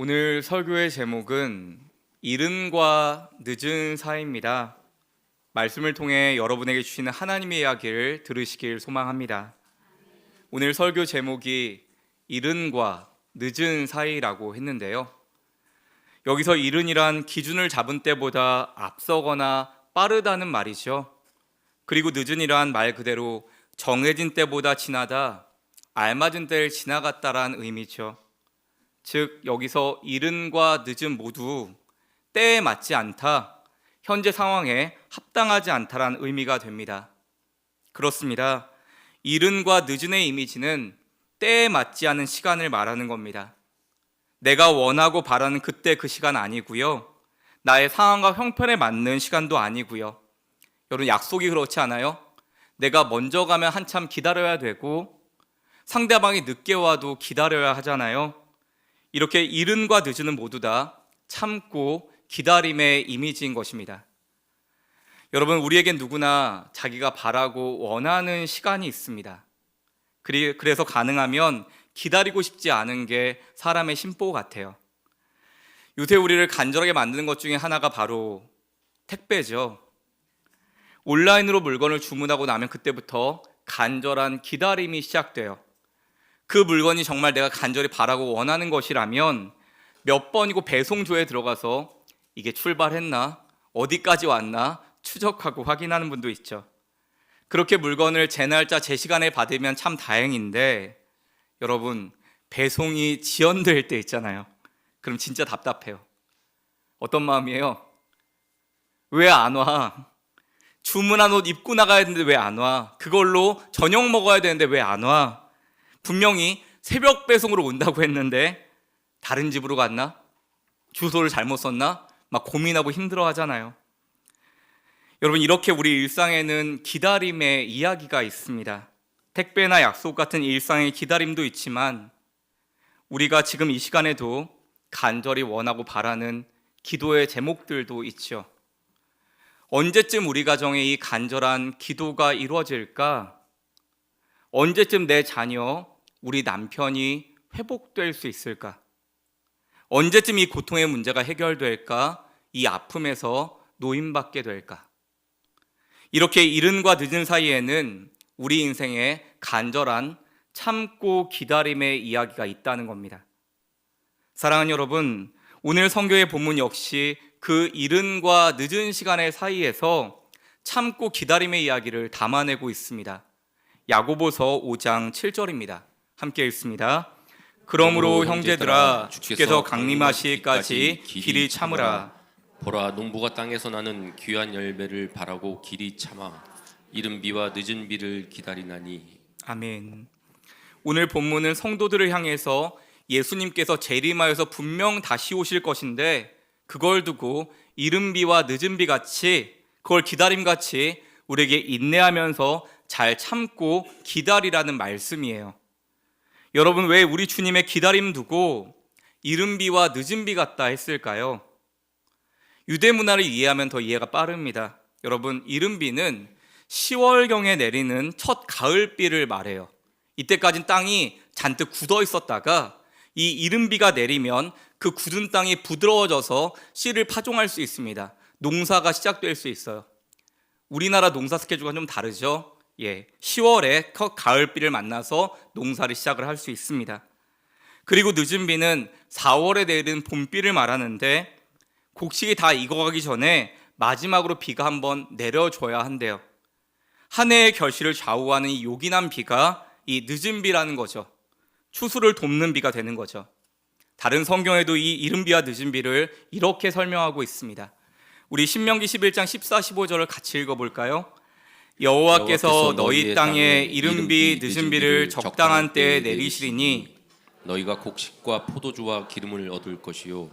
오늘 설교의 제목은 이른과 늦은 사이입니다. 말씀을 통해 여러분에게 주시는 하나님의 이야기를 들으시길 소망합니다. 오늘 설교 제목이 이른과 늦은 사이라고 했는데요. 여기서 이른이란 기준을 잡은 때보다 앞서거나 빠르다는 말이죠. 그리고 늦은이란 말 그대로 정해진 때보다 지나다 알맞은 때를 지나갔다란 의미죠. 즉 여기서 이른과 늦은 모두 때에 맞지 않다, 현재 상황에 합당하지 않다라는 의미가 됩니다. 그렇습니다. 이른과 늦은의 이미지는 때에 맞지 않은 시간을 말하는 겁니다. 내가 원하고 바라는 그때 그 시간 아니고요, 나의 상황과 형편에 맞는 시간도 아니고요. 여러분, 약속이 그렇지 않아요? 내가 먼저 가면 한참 기다려야 되고 상대방이 늦게 와도 기다려야 하잖아요. 이렇게 이른과 늦은은 모두 다 참고 기다림의 이미지인 것입니다. 여러분, 우리에겐 누구나 자기가 바라고 원하는 시간이 있습니다. 그래서 가능하면 기다리고 싶지 않은 게 사람의 심보 같아요. 요새 우리를 간절하게 만드는 것 중에 하나가 바로 택배죠. 온라인으로 물건을 주문하고 나면 그때부터 간절한 기다림이 시작돼요. 그 물건이 정말 내가 간절히 바라고 원하는 것이라면 몇 번이고 배송조에 들어가서 이게 출발했나? 어디까지 왔나? 추적하고 확인하는 분도 있죠. 그렇게 물건을 제 날짜, 제 시간에 받으면 참 다행인데 여러분, 배송이 지연될 때 있잖아요. 그럼 진짜 답답해요. 어떤 마음이에요? 왜 안 와? 주문한 옷 입고 나가야 되는데 왜 안 와? 그걸로 저녁 먹어야 되는데 왜 안 와? 분명히 새벽 배송으로 온다고 했는데 다른 집으로 갔나? 주소를 잘못 썼나? 막 고민하고 힘들어 하잖아요. 여러분, 이렇게 우리 일상에는 기다림의 이야기가 있습니다. 택배나 약속 같은 일상의 기다림도 있지만 우리가 지금 이 시간에도 간절히 원하고 바라는 기도의 제목들도 있죠. 언제쯤 우리 가정에 이 간절한 기도가 이루어질까? 언제쯤 내 자녀, 우리 남편이 회복될 수 있을까? 언제쯤 이 고통의 문제가 해결될까? 이 아픔에서 노임받게 될까? 이렇게 이른과 늦은 사이에는 우리 인생에 간절한 참고 기다림의 이야기가 있다는 겁니다. 사랑하는 여러분, 오늘 성경의 본문 역시 그 이른과 늦은 시간의 사이에서 참고 기다림의 이야기를 담아내고 있습니다. 야고보서 5장 7절입니다. 함께 읽습니다. 그러므로 형제들아, 주께서 강림하시기까지 길이 참으라. 보라, 농부가 땅에서 나는 귀한 열매를 바라고 길이 참아 이른 비와 늦은 비를 기다리나니. 아멘. 오늘 본문은 성도들을 향해서 예수님께서 재림하여서 분명 다시 오실 것인데 그걸 두고 이른 비와 늦은 비 같이, 그걸 기다림 같이 우리에게 인내하면서 잘 참고 기다리라는 말씀이에요. 여러분, 왜 우리 주님의 기다림 두고 이른 비와 늦은 비 같다 했을까요? 유대 문화를 이해하면 더 이해가 빠릅니다. 여러분, 이른 비는 10월경에 내리는 첫 가을비를 말해요. 이때까지는 땅이 잔뜩 굳어 있었다가 이 이른 비가 내리면 그 굳은 땅이 부드러워져서 씨를 파종할 수 있습니다. 농사가 시작될 수 있어요. 우리나라 농사 스케줄과 좀 다르죠? 10월에 가을비를 만나서 농사를 시작을 할 수 있습니다. 그리고 늦은 비는 4월에 내리는 봄비를 말하는데 곡식이 다 익어가기 전에 마지막으로 비가 한번 내려줘야 한대요. 한 해의 결실을 좌우하는 이 요긴한 비가 이 늦은 비라는 거죠. 추수를 돕는 비가 되는 거죠. 다른 성경에도 이 이른 비와 늦은 비를 이렇게 설명하고 있습니다. 우리 신명기 11장 14, 15절을 같이 읽어볼까요? 여호와께서 너희 땅에 이른 비 늦은 비를 적당한 때에 내리시리니 너희가 곡식과 포도주와 기름을 얻을 것이요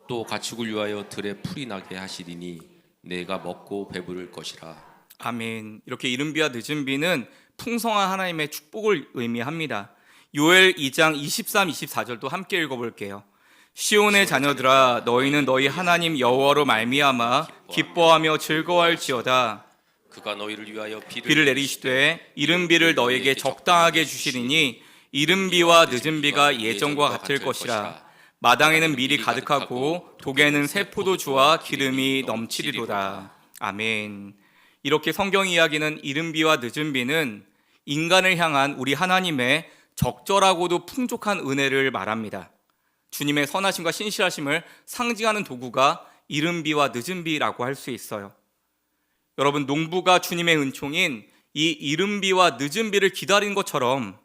또 가축을 위하여 들에 풀이 나게 하시리니 내가 먹고 배부를 것이라. 아멘. 이렇게 이른 비와 늦은 비는 풍성한 하나님의 축복을 의미합니다. 요엘 2장 23, 24절도 함께 읽어볼게요. 시온의 자녀들아, 너희는 너희 하나님 여호와로 말미암아 기뻐하며 즐거워할지어다. 그가 너희를 위하여 비를 내리시되 이른 비를 너에게 적당하게 주시리니 이른 비와 늦은 비가 예전과 같을 것이라. 마당에는 밀이 가득하고 독에는 새 포도주와 기름이 넘치리로다. 아멘. 이렇게 성경 이야기는 이른 비와 늦은 비는 인간을 향한 우리 하나님의 적절하고도 풍족한 은혜를 말합니다. 주님의 선하심과 신실하심을 상징하는 도구가 이른 비와 늦은 비라고 할 수 있어요. 여러분, 농부가 주님의 은총인 이 이른 비와 늦은 비를 기다린 것처럼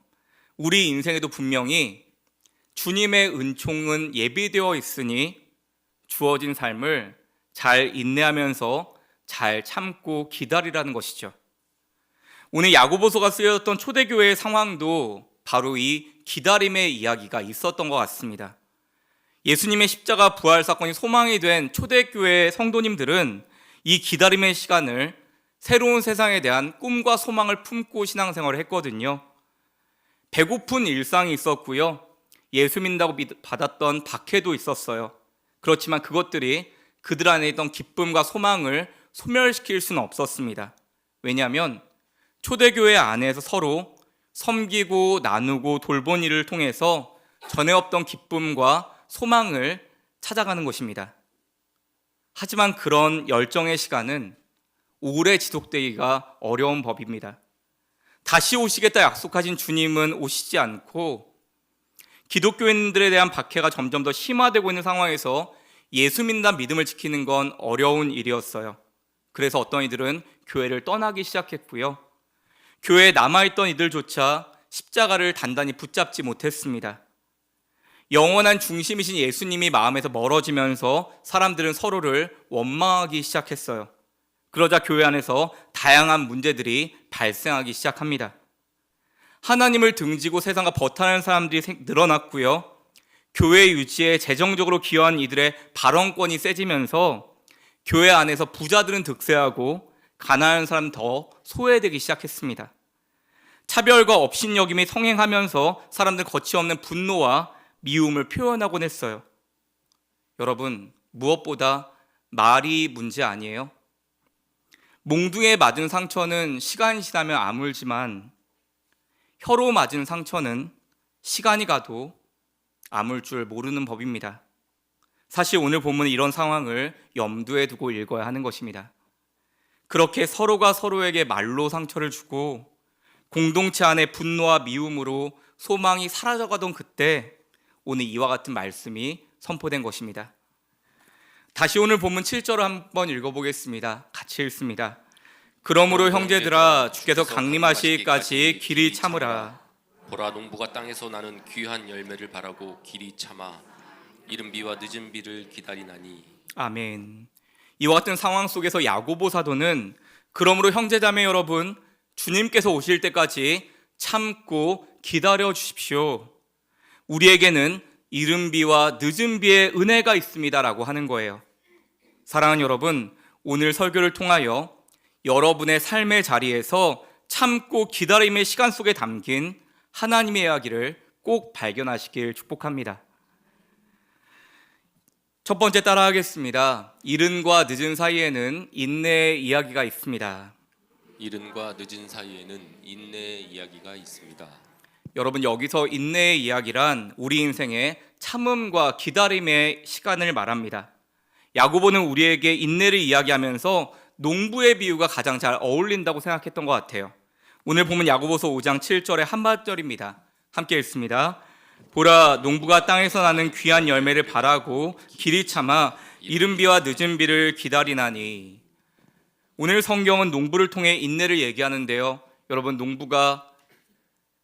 우리 인생에도 분명히 주님의 은총은 예비되어 있으니 주어진 삶을 잘 인내하면서 잘 참고 기다리라는 것이죠. 오늘 야고보서가 쓰여졌던 초대교회의 상황도 바로 이 기다림의 이야기가 있었던 것 같습니다. 예수님의 십자가 부활 사건이 소망이 된 초대교회 성도님들은 이 기다림의 시간을 새로운 세상에 대한 꿈과 소망을 품고 신앙생활을 했거든요. 배고픈 일상이 있었고요. 예수 믿는다고 받았던 박해도 있었어요. 그렇지만 그것들이 그들 안에 있던 기쁨과 소망을 소멸시킬 수는 없었습니다. 왜냐하면 초대교회 안에서 서로 섬기고 나누고 돌본 일을 통해서 전에 없던 기쁨과 소망을 찾아가는 것입니다. 하지만 그런 열정의 시간은 오래 지속되기가 어려운 법입니다. 다시 오시겠다 약속하신 주님은 오시지 않고 기독교인들에 대한 박해가 점점 더 심화되고 있는 상황에서 예수 믿는다는 믿음을 지키는 건 어려운 일이었어요. 그래서 어떤 이들은 교회를 떠나기 시작했고요. 교회에 남아있던 이들조차 십자가를 단단히 붙잡지 못했습니다. 영원한 중심이신 예수님이 마음에서 멀어지면서 사람들은 서로를 원망하기 시작했어요. 그러자 교회 안에서 다양한 문제들이 발생하기 시작합니다. 하나님을 등지고 세상과 버타는 사람들이 늘어났고요. 교회 유지에 재정적으로 기여한 이들의 발언권이 세지면서 교회 안에서 부자들은 득세하고 가난한 사람은 더 소외되기 시작했습니다. 차별과 업신여김이 성행하면서 사람들은 거침없는 분노와 미움을 표현하곤 했어요. 여러분, 무엇보다 말이 문제 아니에요? 몽둥이에 맞은 상처는 시간이 지나면 아물지만 혀로 맞은 상처는 시간이 가도 아물 줄 모르는 법입니다. 사실 오늘 본문은 이런 상황을 염두에 두고 읽어야 하는 것입니다. 그렇게 서로가 서로에게 말로 상처를 주고 공동체 안에 분노와 미움으로 소망이 사라져가던 그때 오늘 이와 같은 말씀이 선포된 것입니다. 다시 오늘 본문 7절을 한번 읽어보겠습니다. 같이 읽습니다. 그러므로 형제들아 주께서 강림하시기까지 길이 참으라. 보라, 농부가 땅에서 나는 귀한 열매를 바라고 길이 참아 이른 비와 늦은 비를 기다리나니. 아멘. 이와 같은 상황 속에서 야고보 사도는 그러므로 형제자매 여러분, 주님께서 오실 때까지 참고 기다려 주십시오. 우리에게는 이른 비와 늦은 비의 은혜가 있습니다라고 하는 거예요. 사랑하는 여러분, 오늘 설교를 통하여 여러분의 삶의 자리에서 참고 기다림의 시간 속에 담긴 하나님의 이야기를 꼭 발견하시길 축복합니다. 첫 번째 따라하겠습니다. 이른과 늦은 사이에는 인내의 이야기가 있습니다. 이른과 늦은 사이에는 인내의 이야기가 있습니다. 여러분, 여기서 인내의 이야기란 우리 인생의 참음과 기다림의 시간을 말합니다. 야고보는 우리에게 인내를 이야기하면서 농부의 비유가 가장 잘 어울린다고 생각했던 것 같아요. 오늘 보면 야고보서 5장 7절의 한마절입니다. 함께 읽습니다. 보라, 농부가 땅에서 나는 귀한 열매를 바라고 길이 참아 이른 비와 늦은 비를 기다리나니. 오늘 성경은 농부를 통해 인내를 얘기하는데요. 여러분, 농부가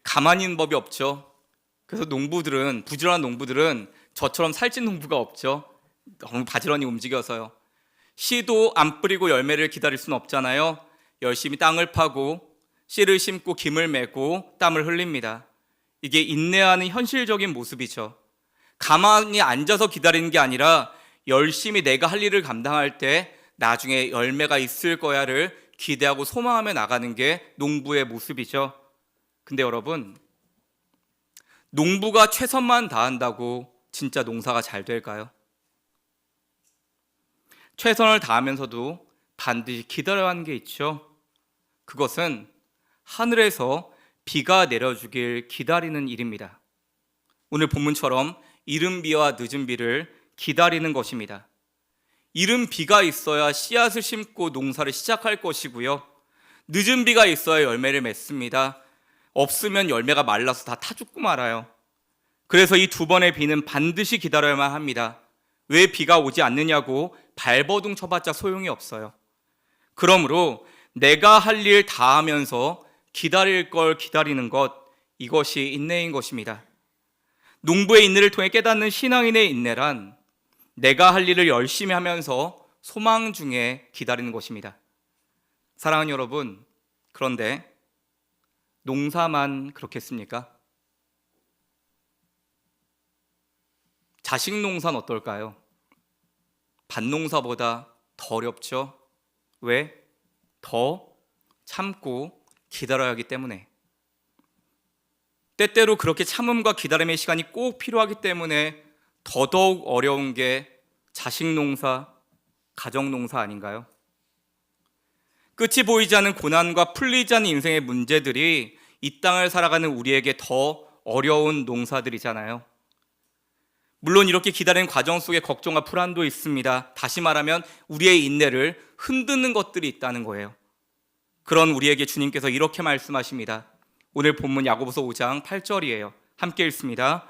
가만히 있는 법이 없죠. 그래서 부지런한 농부들은 저처럼 살찐 농부가 없죠. 너무 바지런히 움직여서요. 씨도 안 뿌리고 열매를 기다릴 수는 없잖아요. 열심히 땅을 파고 씨를 심고 김을 메고 땀을 흘립니다. 이게 인내하는 현실적인 모습이죠. 가만히 앉아서 기다리는 게 아니라 열심히 내가 할 일을 감당할 때 나중에 열매가 있을 거야를 기대하고 소망하며 나가는 게 농부의 모습이죠. 근데 여러분, 농부가 최선만 다한다고 진짜 농사가 잘 될까요? 최선을 다하면서도 반드시 기다려야 하는 게 있죠. 그것은 하늘에서 비가 내려주길 기다리는 일입니다. 오늘 본문처럼 이른 비와 늦은 비를 기다리는 것입니다. 이른 비가 있어야 씨앗을 심고 농사를 시작할 것이고요. 늦은 비가 있어야 열매를 맺습니다. 없으면 열매가 말라서 다 타죽고 말아요. 그래서 이 두 번의 비는 반드시 기다려야만 합니다. 왜 비가 오지 않느냐고 발버둥 쳐봤자 소용이 없어요. 그러므로 내가 할 일 다 하면서 기다릴 걸 기다리는 것, 이것이 인내인 것입니다. 농부의 인내를 통해 깨닫는 신앙인의 인내란 내가 할 일을 열심히 하면서 소망 중에 기다리는 것입니다. 사랑하는 여러분, 그런데 농사만 그렇겠습니까? 자식 농사는 어떨까요? 밭농사보다 더 어렵죠? 왜? 더 참고 기다려야 하기 때문에. 때때로 그렇게 참음과 기다림의 시간이 꼭 필요하기 때문에 더더욱 어려운 게 자식 농사, 가정 농사 아닌가요? 끝이 보이지 않는 고난과 풀리지 않는 인생의 문제들이 이 땅을 살아가는 우리에게 더 어려운 농사들이잖아요. 물론 이렇게 기다리는 과정 속에 걱정과 불안도 있습니다. 다시 말하면 우리의 인내를 흔드는 것들이 있다는 거예요. 그런 우리에게 주님께서 이렇게 말씀하십니다. 오늘 본문 야고보서 5장 8절이에요. 함께 읽습니다.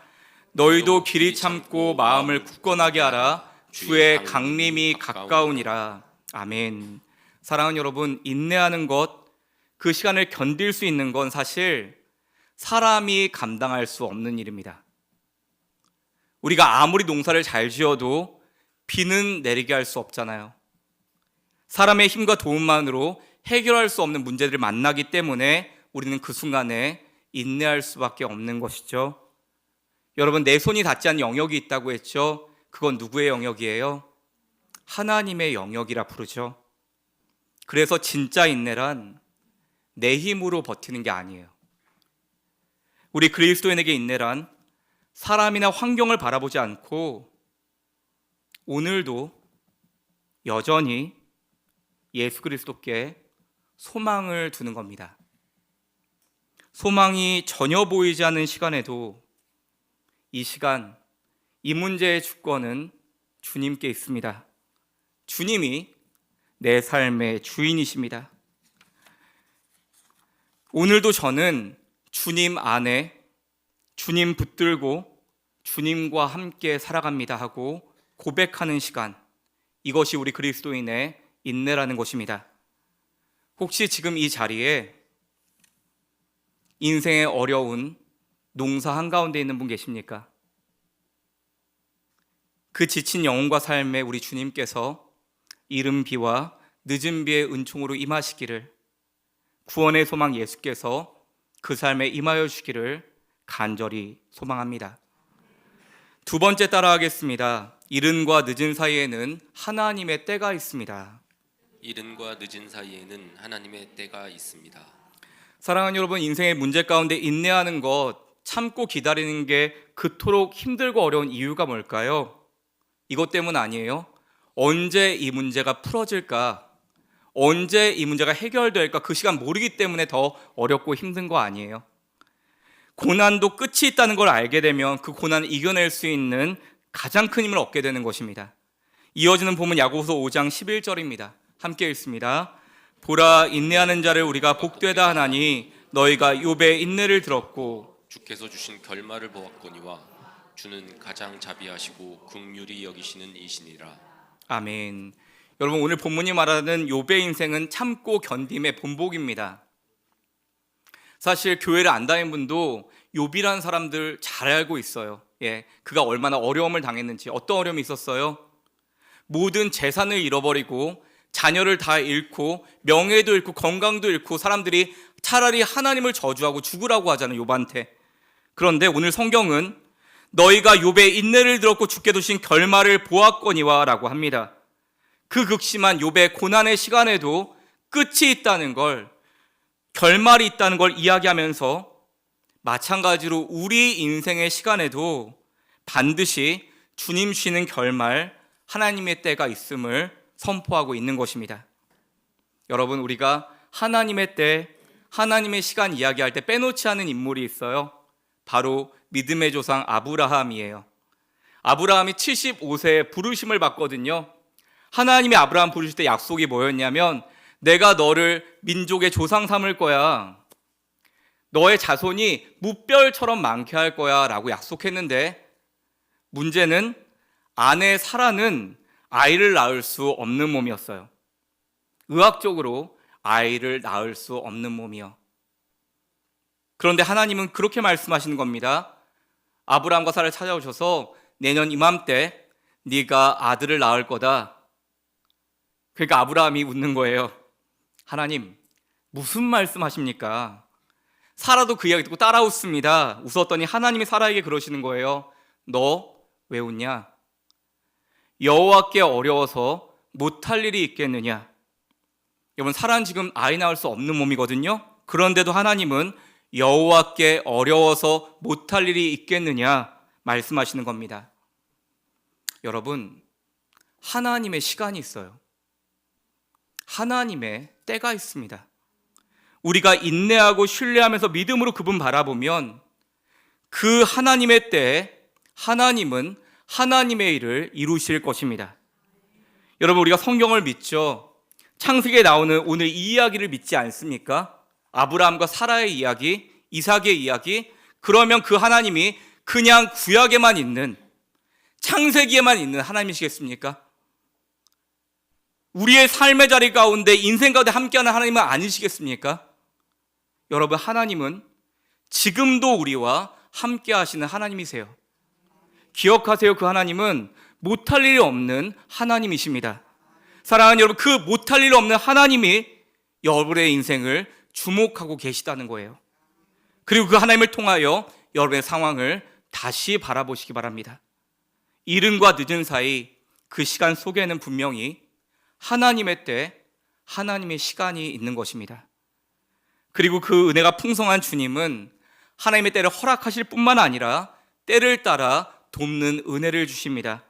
너희도 길이 참고 마음을 굳건하게 하라. 주의 강림이 가까우니라. 아멘. 사랑하는 여러분, 인내하는 것, 그 시간을 견딜 수 있는 건 사실 사람이 감당할 수 없는 일입니다. 우리가 아무리 농사를 잘 지어도 비는 내리게 할 수 없잖아요. 사람의 힘과 도움만으로 해결할 수 없는 문제들을 만나기 때문에 우리는 그 순간에 인내할 수밖에 없는 것이죠. 여러분, 내 손이 닿지 않는 영역이 있다고 했죠. 그건 누구의 영역이에요? 하나님의 영역이라 부르죠. 그래서 진짜 인내란 내 힘으로 버티는 게 아니에요. 우리 그리스도인에게 인내란 사람이나 환경을 바라보지 않고 오늘도 여전히 예수 그리스도께 소망을 두는 겁니다. 소망이 전혀 보이지 않는 시간에도 이 시간, 이 문제의 주권은 주님께 있습니다. 주님이 내 삶의 주인이십니다. 오늘도 저는 주님 안에 주님 붙들고 주님과 함께 살아갑니다 하고 고백하는 시간, 이것이 우리 그리스도인의 인내라는 것입니다. 혹시 지금 이 자리에 인생의 어려운 농사 한가운데 있는 분 계십니까? 그 지친 영혼과 삶에 우리 주님께서 이른 비와 늦은 비의 은총으로 임하시기를, 구원의 소망 예수께서 그 삶에 임하여 주기를 간절히 소망합니다. 두 번째 따라하겠습니다. 이른과 늦은 사이에는 하나님의 때가 있습니다. 이른과 늦은 사이에는 하나님의 때가 있습니다. 사랑하는 여러분, 인생의 문제 가운데 인내하는 것, 참고 기다리는 게 그토록 힘들고 어려운 이유가 뭘까요? 이것 때문 아니에요? 언제 이 문제가 풀어질까? 언제 이 문제가 해결될까? 그 시간 모르기 때문에 더 어렵고 힘든 거 아니에요? 고난도 끝이 있다는 걸 알게 되면 그 고난을 이겨낼 수 있는 가장 큰 힘을 얻게 되는 것입니다. 이어지는 본문 야고보서 5장 11절입니다. 함께 읽습니다. 보라, 인내하는 자를 우리가 복되다 하나니 너희가 욥의 인내를 들었고 주께서 주신 결말을 보았거니와 주는 가장 자비하시고 긍휼히 여기시는 이시니라. 아멘. 여러분, 오늘 본문이 말하는 욥의 인생은 참고 견딤의 본보기입니다. 사실 교회를 안 다니는 분도 욥이라는 사람들 잘 알고 있어요. 그가 얼마나 어려움을 당했는지. 어떤 어려움이 있었어요? 모든 재산을 잃어버리고 자녀를 다 잃고 명예도 잃고 건강도 잃고 사람들이 차라리 하나님을 저주하고 죽으라고 하잖아요, 욥한테. 그런데 오늘 성경은 너희가 욥의 인내를 들었고 주께 두신 결말을 보았거니와 라고 합니다. 그 극심한 욥의 고난의 시간에도 끝이 있다는 걸, 결말이 있다는 걸 이야기하면서 마찬가지로 우리 인생의 시간에도 반드시 주님 쉬는 결말, 하나님의 때가 있음을 선포하고 있는 것입니다. 여러분, 우리가 하나님의 때, 하나님의 시간 이야기할 때 빼놓지 않은 인물이 있어요. 바로 믿음의 조상 아브라함이에요. 아브라함이 75세에 부르심을 받거든요. 하나님이 아브라함 부르실 때 약속이 뭐였냐면 내가 너를 민족의 조상 삼을 거야. 너의 자손이 무별처럼 많게 할 거야 라고 약속했는데 문제는 아내 사라는 아이를 낳을 수 없는 몸이었어요. 의학적으로 아이를 낳을 수 없는 몸이요. 그런데 하나님은 그렇게 말씀하시는 겁니다. 아브라함과 사라를 찾아오셔서 내년 이맘때 네가 아들을 낳을 거다. 그러니까 아브라함이 웃는 거예요. 하나님, 무슨 말씀하십니까? 사라도 그 이야기 듣고 따라 웃습니다. 웃었더니 하나님이 사라에게 그러시는 거예요. 너 왜 웃냐? 여호와께 어려워서 못할 일이 있겠느냐? 여러분, 사라는 지금 아이 낳을 수 없는 몸이거든요. 그런데도 하나님은 여호와께 어려워서 못할 일이 있겠느냐 말씀하시는 겁니다. 여러분, 하나님의 시간이 있어요. 하나님의 때가 있습니다. 우리가 인내하고 신뢰하면서 믿음으로 그분 바라보면 그 하나님의 때에 하나님은 하나님의 일을 이루실 것입니다. 여러분, 우리가 성경을 믿죠. 창세기에 나오는 오늘 이 이야기를 믿지 않습니까? 아브라함과 사라의 이야기, 이삭의 이야기. 그러면 그 하나님이 그냥 구약에만 있는, 창세기에만 있는 하나님이시겠습니까? 우리의 삶의 자리 가운데, 인생 가운데 함께하는 하나님은 아니시겠습니까? 여러분, 하나님은 지금도 우리와 함께 하시는 하나님이세요. 기억하세요. 그 하나님은 못할 일이 없는 하나님이십니다. 사랑하는 여러분, 그 못할 일 없는 하나님이 여러분의 인생을 주목하고 계시다는 거예요. 그리고 그 하나님을 통하여 여러분의 상황을 다시 바라보시기 바랍니다. 이른과 늦은 사이 그 시간 속에는 분명히 하나님의 때, 하나님의 시간이 있는 것입니다. 그리고 그 은혜가 풍성한 주님은 하나님의 때를 허락하실 뿐만 아니라 때를 따라 돕는 은혜를 주십니다.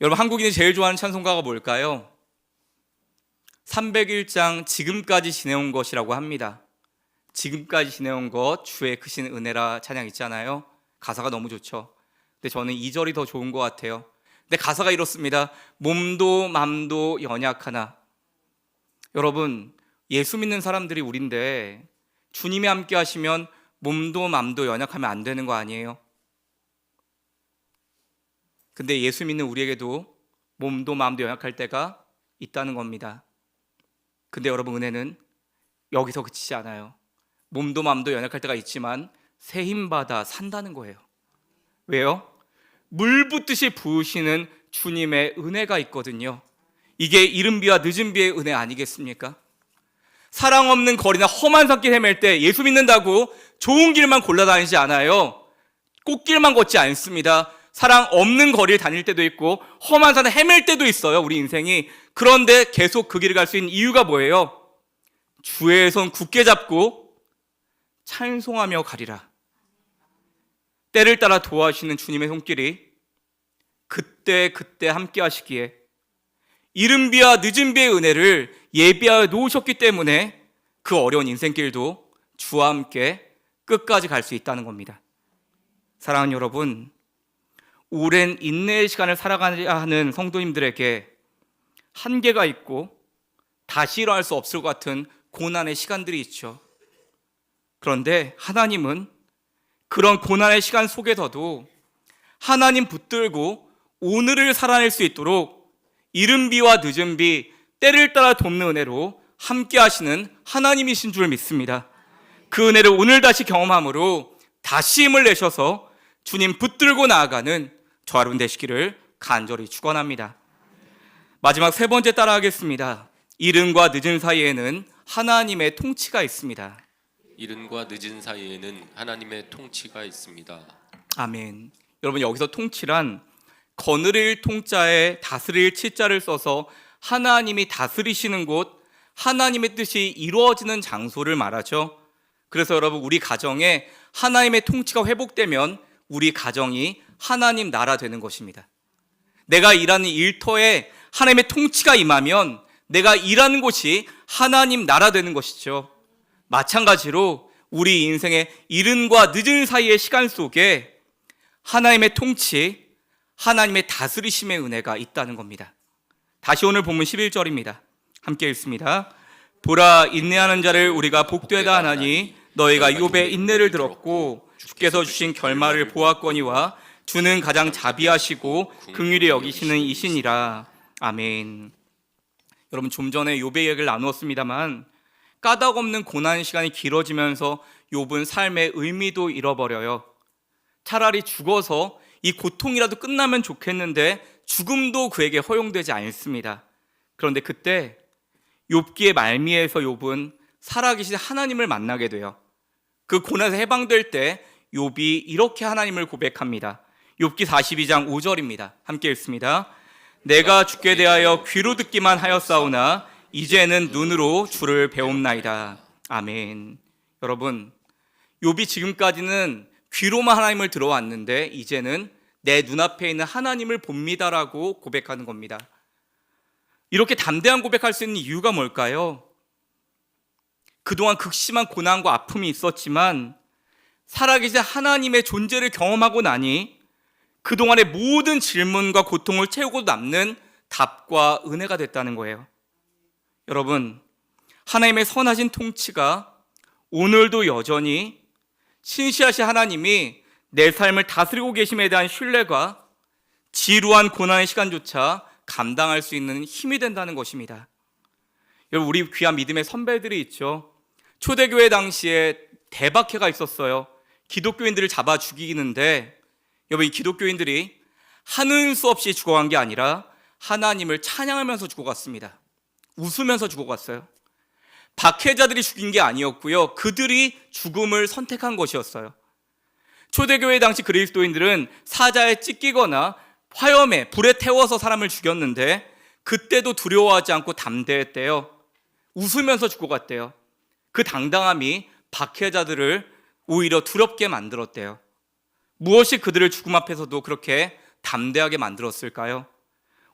여러분, 한국인이 제일 좋아하는 찬송가가 뭘까요? 301장 지금까지 지내온 것이라고 합니다. 지금까지 지내온 것 주의 크신 은혜라 찬양 있잖아요. 가사가 너무 좋죠. 근데 저는 2절이 더 좋은 것 같아요. 근데 가사가 이렇습니다. 몸도 맘도 연약하나. 여러분, 예수 믿는 사람들이 우린데 주님이 함께 하시면 몸도 맘도 연약하면 안 되는 거 아니에요? 근데 예수 믿는 우리에게도 몸도 마음도 연약할 때가 있다는 겁니다. 근데 여러분, 은혜는 여기서 그치지 않아요. 몸도 마음도 연약할 때가 있지만 새 힘받아 산다는 거예요. 왜요? 물 붓듯이 부으시는 주님의 은혜가 있거든요. 이게 이른 비와 늦은 비의 은혜 아니겠습니까? 사랑 없는 거리나 험한 산길 헤맬 때 예수 믿는다고 좋은 길만 골라다니지 않아요. 꽃길만 걷지 않습니다. 사랑 없는 거리를 다닐 때도 있고 험한 산을 헤맬 때도 있어요, 우리 인생이. 그런데 계속 그 길을 갈 수 있는 이유가 뭐예요? 주의 손 굳게 잡고 찬송하며 가리라. 때를 따라 도와주시는 주님의 손길이 그때 함께 하시기에 이른 비와 늦은 비의 은혜를 예비하여 놓으셨기 때문에 그 어려운 인생길도 주와 함께 끝까지 갈 수 있다는 겁니다. 사랑하는 여러분, 오랜 인내의 시간을 살아가야 하는 성도님들에게 한계가 있고 다시 일어날 수 없을 것 같은 고난의 시간들이 있죠. 그런데 하나님은 그런 고난의 시간 속에서도 하나님 붙들고 오늘을 살아낼 수 있도록 이른 비와 늦은 비, 때를 따라 돕는 은혜로 함께 하시는 하나님이신 줄 믿습니다. 그 은혜를 오늘 다시 경험함으로 다시 힘을 내셔서 주님 붙들고 나아가는 저와 여러분 되시기를 간절히 축원합니다. 마지막 세 번째 따라하겠습니다. 이른과 늦은 사이에는 하나님의 통치가 있습니다. 이른과 늦은 사이에는 하나님의 통치가 있습니다. 아멘. 여러분, 여기서 통치란 거느릴 통자에 다스릴 치자를 써서 하나님이 다스리시는 곳, 하나님의 뜻이 이루어지는 장소를 말하죠. 그래서 여러분, 우리 가정에 하나님의 통치가 회복되면 우리 가정이 하나님 나라 되는 것입니다. 내가 일하는 일터에 하나님의 통치가 임하면 내가 일하는 곳이 하나님 나라 되는 것이죠. 마찬가지로 우리 인생의 이른과 늦은 사이의 시간 속에 하나님의 통치, 하나님의 다스리심의 은혜가 있다는 겁니다. 다시 오늘 본문 11절입니다. 함께 읽습니다. 보라, 인내하는 자를 우리가 복되다 하나니 너희가 욥의 인내를 들었고 주께서 주신 결말을 보았거니와 주는 가장 자비하시고 긍휼히 여기시는 이시니라. 아멘. 여러분, 좀 전에 욥의 얘기를 나누었습니다만 까닭없는 고난 시간이 길어지면서 욥은 삶의 의미도 잃어버려요. 차라리 죽어서 이 고통이라도 끝나면 좋겠는데 죽음도 그에게 허용되지 않습니다. 그런데 그때 욥기의 말미에서 욥은 살아계신 하나님을 만나게 돼요. 그 고난에서 해방될 때 욥이 이렇게 하나님을 고백합니다. 욥기 42장 5절입니다. 함께 읽습니다. 내가 주께 대하여 귀로 듣기만 하였사오나 이제는 눈으로 주를 배움나이다. 아멘. 여러분, 욥이 지금까지는 귀로만 하나님을 들어왔는데 이제는 내 눈앞에 있는 하나님을 봅니다라고 고백하는 겁니다. 이렇게 담대한 고백할 수 있는 이유가 뭘까요? 그동안 극심한 고난과 아픔이 있었지만 살아계신 하나님의 존재를 경험하고 나니 그동안의 모든 질문과 고통을 채우고 남는 답과 은혜가 됐다는 거예요. 여러분, 하나님의 선하신 통치가 오늘도 여전히 신실하신 하나님이 내 삶을 다스리고 계심에 대한 신뢰가 지루한 고난의 시간조차 감당할 수 있는 힘이 된다는 것입니다. 여러분, 우리 귀한 믿음의 선배들이 있죠. 초대교회 당시에 대박해가 있었어요. 기독교인들을 잡아 죽이는데 여러분, 이 기독교인들이 하는 수 없이 죽어간 게 아니라 하나님을 찬양하면서 죽어갔습니다. 웃으면서 죽어갔어요. 박해자들이 죽인 게 아니었고요, 그들이 죽음을 선택한 것이었어요. 초대교회 당시 그리스도인들은 사자에 찢기거나 화염에 불에 태워서 사람을 죽였는데 그때도 두려워하지 않고 담대했대요. 웃으면서 죽어갔대요. 그 당당함이 박해자들을 오히려 두렵게 만들었대요. 무엇이 그들을 죽음 앞에서도 그렇게 담대하게 만들었을까요?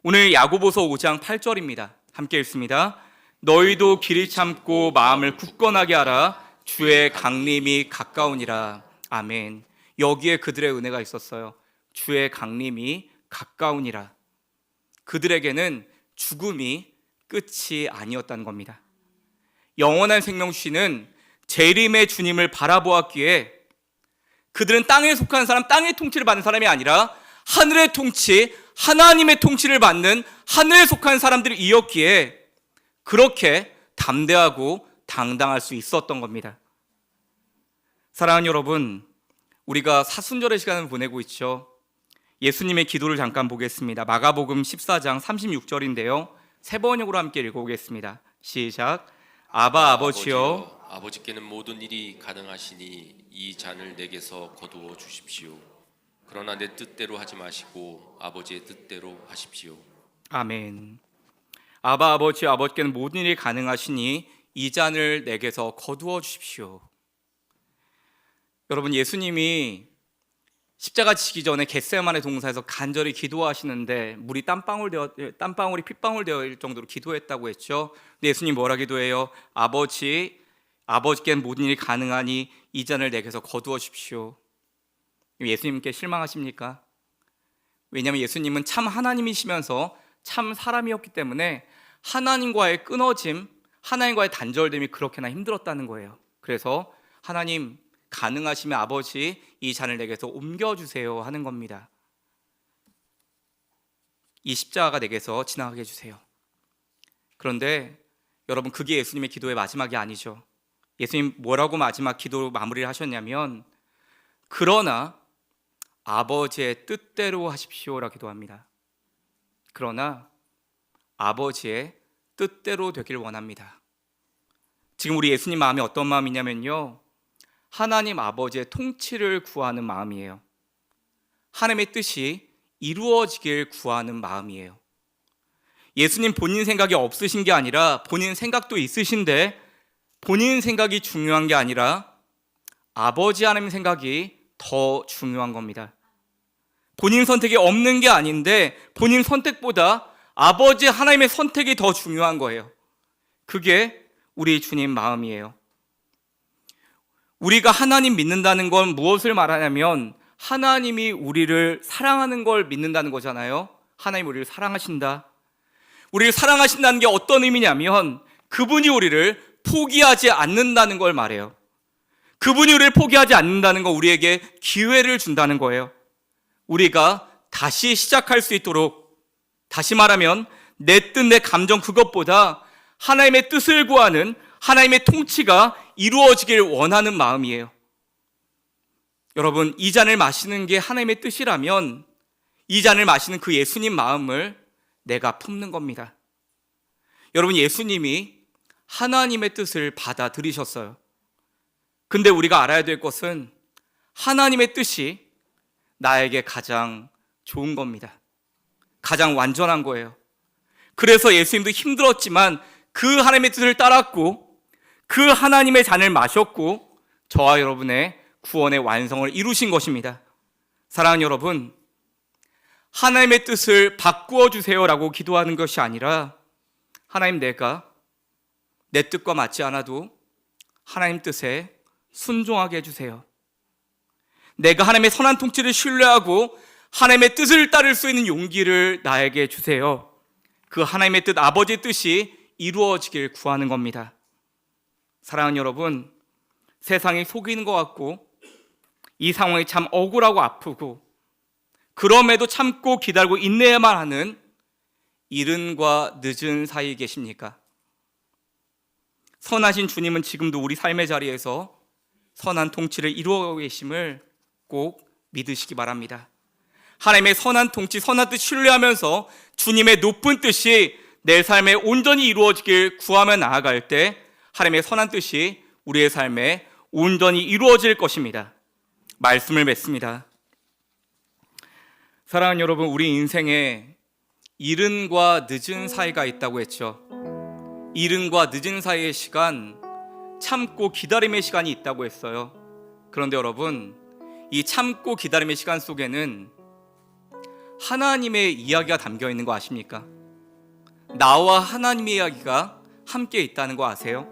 오늘 야고보서 5장 8절입니다. 함께 읽습니다. 너희도 길이 참고 마음을 굳건하게 하라. 주의 강림이 가까우니라. 아멘. 여기에 그들의 은혜가 있었어요. 주의 강림이 가까우니라. 그들에게는 죽음이 끝이 아니었다는 겁니다. 영원한 생명 주시는 재림의 주님을 바라보았기에 그들은 땅에 속한 사람, 땅의 통치를 받는 사람이 아니라 하늘의 통치, 하나님의 통치를 받는 하늘에 속한 사람들이었기에 그렇게 담대하고 당당할 수 있었던 겁니다. 사랑하는 여러분, 우리가 사순절의 시간을 보내고 있죠. 예수님의 기도를 잠깐 보겠습니다. 마가복음 14장 36절인데요. 세 번역으로 함께 읽어보겠습니다. 시작. 아바 아버지여, 아버지께는 모든 일이 가능하시니 이 잔을 내게서 거두어 주십시오. 그러나 내 뜻대로 하지 마시고 아버지의 뜻대로 하십시오. 아멘. 아바 아버지, 아버지께는 모든 일이 가능하시니 이 잔을 내게서 거두어 주십시오. 여러분, 예수님이 십자가 지기 전에 겟세마네 동산에서 간절히 기도하시는데 물이 땀방울이 핏방울 되어일 정도로 기도했다고 했죠. 근데 예수님 뭐라 기도해요? 아버지께는 모든 일이 가능하니 이 잔을 내게서 거두어 주십시오. 예수님께 실망하십니까? 왜냐하면 예수님은 참 하나님이시면서 참 사람이었기 때문에 하나님과의 끊어짐, 하나님과의 단절됨이 그렇게나 힘들었다는 거예요. 그래서 하나님, 가능하시면 아버지 이 잔을 내게서 옮겨주세요 하는 겁니다. 이 십자가가 내게서 지나가게 해주세요. 그런데 여러분, 그게 예수님의 기도의 마지막이 아니죠. 예수님 뭐라고 마지막 기도 마무리를 하셨냐면 그러나 아버지의 뜻대로 하십시오라고 기도합니다. 그러나 아버지의 뜻대로 되길 원합니다. 지금 우리 예수님 마음이 어떤 마음이냐면요, 하나님 아버지의 통치를 구하는 마음이에요. 하나님의 뜻이 이루어지길 구하는 마음이에요. 예수님 본인 생각이 없으신 게 아니라 본인 생각도 있으신데 본인 생각이 중요한 게 아니라 아버지 하나님 생각이 더 중요한 겁니다. 본인 선택이 없는 게 아닌데 본인 선택보다 아버지 하나님의 선택이 더 중요한 거예요. 그게 우리 주님 마음이에요. 우리가 하나님 믿는다는 건 무엇을 말하냐면 하나님이 우리를 사랑하는 걸 믿는다는 거잖아요. 하나님 우리를 사랑하신다. 우리를 사랑하신다는 게 어떤 의미냐면 그분이 우리를 포기하지 않는다는 걸 말해요. 그분이 우리를 포기하지 않는다는 건 우리에게 기회를 준다는 거예요. 우리가 다시 시작할 수 있도록, 다시 말하면 내 뜻, 내 감정 그것보다 하나님의 뜻을 구하는 하나님의 통치가 이루어지길 원하는 마음이에요. 여러분, 이 잔을 마시는 게 하나님의 뜻이라면 이 잔을 마시는 그 예수님 마음을 내가 품는 겁니다. 여러분, 예수님이 하나님의 뜻을 받아들이셨어요. 근데 우리가 알아야 될 것은 하나님의 뜻이 나에게 가장 좋은 겁니다. 가장 완전한 거예요. 그래서 예수님도 힘들었지만 그 하나님의 뜻을 따랐고 그 하나님의 잔을 마셨고 저와 여러분의 구원의 완성을 이루신 것입니다. 사랑하는 여러분, 하나님의 뜻을 바꾸어 주세요라고 기도하는 것이 아니라 하나님, 내가 내 뜻과 맞지 않아도 하나님 뜻에 순종하게 해주세요. 내가 하나님의 선한 통치를 신뢰하고 하나님의 뜻을 따를 수 있는 용기를 나에게 주세요. 그 하나님의 뜻, 아버지의 뜻이 이루어지길 구하는 겁니다. 사랑하는 여러분, 세상이 속이는 것 같고 이 상황이 참 억울하고 아프고 그럼에도 참고 기다리고 인내해야만 하는 이른과 늦은 사이에 계십니까? 선하신 주님은 지금도 우리 삶의 자리에서 선한 통치를 이루어가고 계심을 꼭 믿으시기 바랍니다. 하나님의 선한 통치, 선한 뜻 신뢰하면서 주님의 높은 뜻이 내 삶에 온전히 이루어지길 구하며 나아갈 때 하나님의 선한 뜻이 우리의 삶에 온전히 이루어질 것입니다. 말씀을 맺습니다. 사랑하는 여러분, 우리 인생에 이른과 늦은 사이가 있다고 했죠. 이른과 늦은 사이의 시간, 참고 기다림의 시간이 있다고 했어요. 그런데 여러분, 이 참고 기다림의 시간 속에는 하나님의 이야기가 담겨 있는 거 아십니까? 나와 하나님의 이야기가 함께 있다는 거 아세요?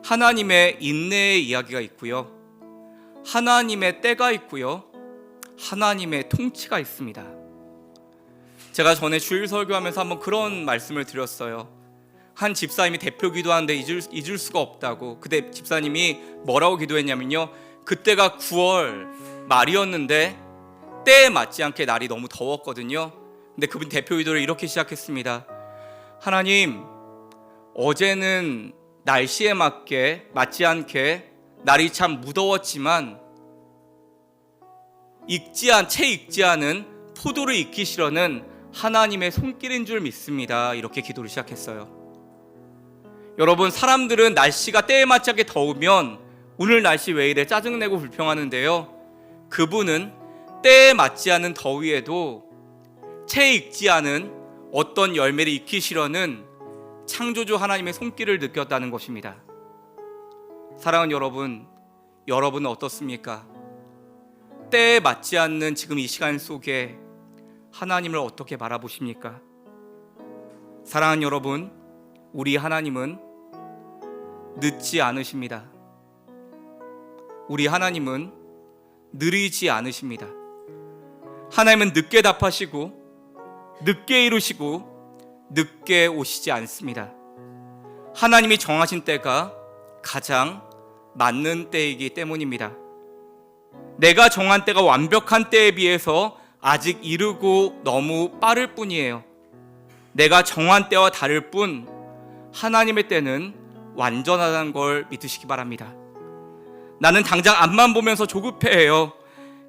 하나님의 인내의 이야기가 있고요, 하나님의 때가 있고요, 하나님의 통치가 있습니다. 제가 전에 주일 설교하면서 한번 그런 말씀을 드렸어요. 한 집사님이 대표 기도하는데 잊을 수가 없다고. 그때 집사님이 뭐라고 기도했냐면요, 그때가 9월 말이었는데 때에 맞지 않게 날이 너무 더웠거든요. 근데 그분 대표 기도를 이렇게 시작했습니다. 하나님, 어제는 날씨에 맞지 않게 날이 참 무더웠지만 채 익지 않은 포도를 익히시려는 하나님의 손길인 줄 믿습니다. 이렇게 기도를 시작했어요. 여러분, 사람들은 날씨가 때에 맞지 않게 더우면 오늘 날씨 왜 이래 짜증내고 불평하는데요, 그분은 때에 맞지 않은 더위에도 채 익지 않은 어떤 열매를 익히시려는 창조주 하나님의 손길을 느꼈다는 것입니다. 사랑하는 여러분, 여러분은 어떻습니까? 때에 맞지 않는 지금 이 시간 속에 하나님을 어떻게 바라보십니까? 사랑하는 여러분, 우리 하나님은 늦지 않으십니다. 우리 하나님은 느리지 않으십니다. 하나님은 늦게 답하시고 늦게 이루시고 늦게 오시지 않습니다. 하나님이 정하신 때가 가장 맞는 때이기 때문입니다. 내가 정한 때가 완벽한 때에 비해서 아직 이르고 너무 빠를 뿐이에요. 내가 정한 때와 다를 뿐 하나님의 때는 완전하다는 걸 믿으시기 바랍니다. 나는 당장 앞만 보면서 조급해해요.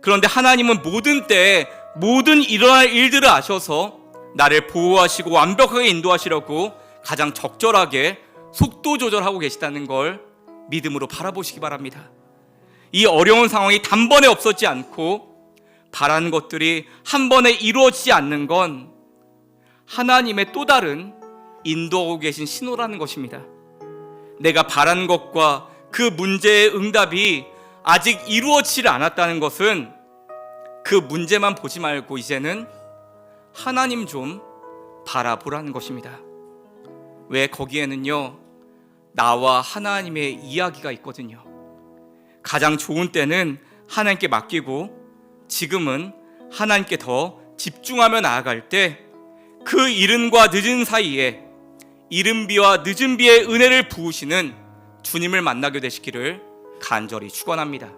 그런데 하나님은 모든 때에 모든 일어날 일들을 아셔서 나를 보호하시고 완벽하게 인도하시려고 가장 적절하게 속도 조절하고 계시다는 걸 믿음으로 바라보시기 바랍니다. 이 어려운 상황이 단번에 없어지지 않고 바라는 것들이 한 번에 이루어지지 않는 건 하나님의 또 다른 인도하고 계신 신호라는 것입니다. 내가 바라는 것과 그 문제의 응답이 아직 이루어지지 않았다는 것은 그 문제만 보지 말고 이제는 하나님 좀 바라보라는 것입니다. 왜? 거기에는요, 나와 하나님의 이야기가 있거든요. 가장 좋은 때는 하나님께 맡기고 지금은 하나님께 더 집중하며 나아갈 때 그 이른과 늦은 사이에 이른비와 늦은비의 은혜를 부으시는 주님을 만나게 되시기를 간절히 축원합니다.